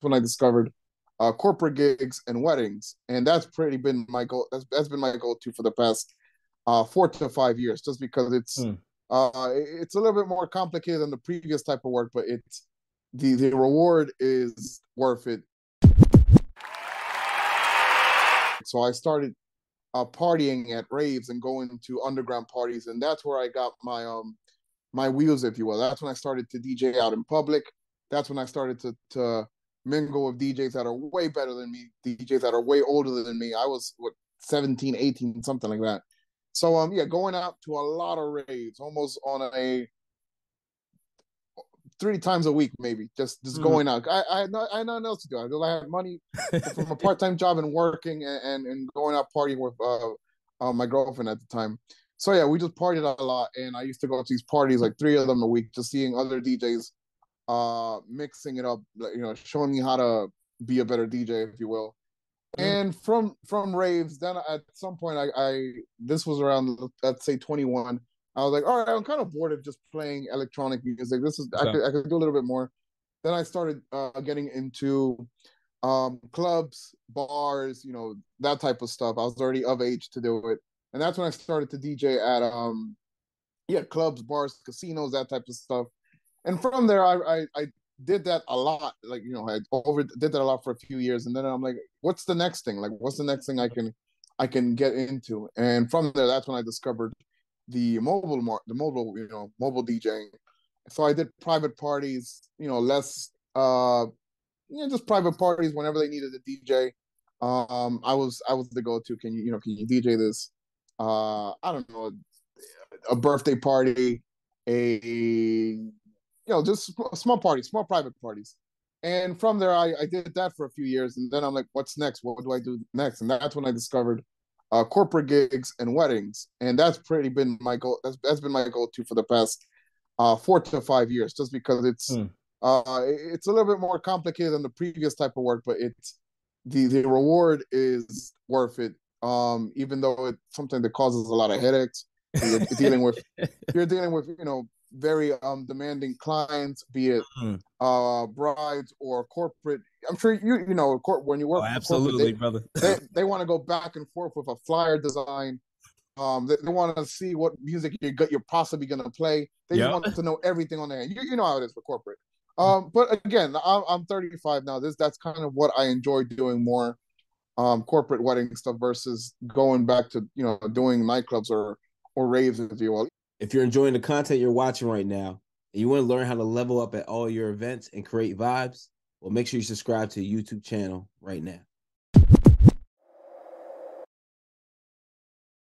when I discovered corporate gigs and weddings, and that's pretty been my goal. That's been my go-to for the past 4 to 5 years, just because Hmm. it's a little bit more complicated than the previous type of work, but it's the reward is worth it. So I started partying at raves and going to underground parties, and that's where I got my wheels, if you will. That's when I started to DJ out in public. That's when I started to mingle with DJs that are way better than me, DJs that are way older than me. I was what 17, 18, something like that. So yeah, going out to a lot of raves, almost on a 3 times a week, maybe just Hmm. going out. I had nothing else to do. I had money from a part time job and working and going out partying with my girlfriend at the time. So yeah, we just partied a lot, and I used to go to these parties, like 3 of them a week, just seeing other DJs mixing it up, showing me how to be a better DJ, if you will. Hmm. And from raves, then at some point, I this was around, let's say, 21. I was like, all right, I'm kind of bored of just playing electronic music. This is Okay. I could do a little bit more. Then I started getting into clubs, bars, that type of stuff. I was already of age to do it, and that's when I started to DJ at yeah, clubs, bars, casinos, that type of stuff. And from there, I did that a lot. Like, I over did that a lot for a few years, and then I'm like, what's the next thing? Like, what's the next thing I can get into? And from there, that's when I discovered the mobile, mobile DJing. So I did private parties, less just private parties whenever they needed a DJ. I was the go-to. Can you DJ this? I don't know, a birthday party, just small parties, small private parties. And from there, I did that for a few years, and then I'm like, what's next? What do I do next? And that's when I discovered corporate gigs and weddings, and that's pretty been my goal. That's been my go-to for the past 4 to 5 years, just because Hmm. it's a little bit more complicated than the previous type of work, but it's the reward is worth it. Even though it's something that causes a lot of headaches. You're dealing with very demanding clients, be it Hmm. brides or corporate. I'm sure when you Oh, work for corporate, absolutely, brother. they want to go back and forth with a flyer design. They want to see what music you're possibly going to play. They just Yep. want to know everything on there. You know how it is for corporate. But again, I'm 35 now. That's kind of what I enjoy doing more, corporate wedding stuff versus going back to doing nightclubs or raves, if you will. If you're enjoying the content you're watching right now and you want to learn how to level up at all your events and create vibes, well, make sure you subscribe to the YouTube channel right now.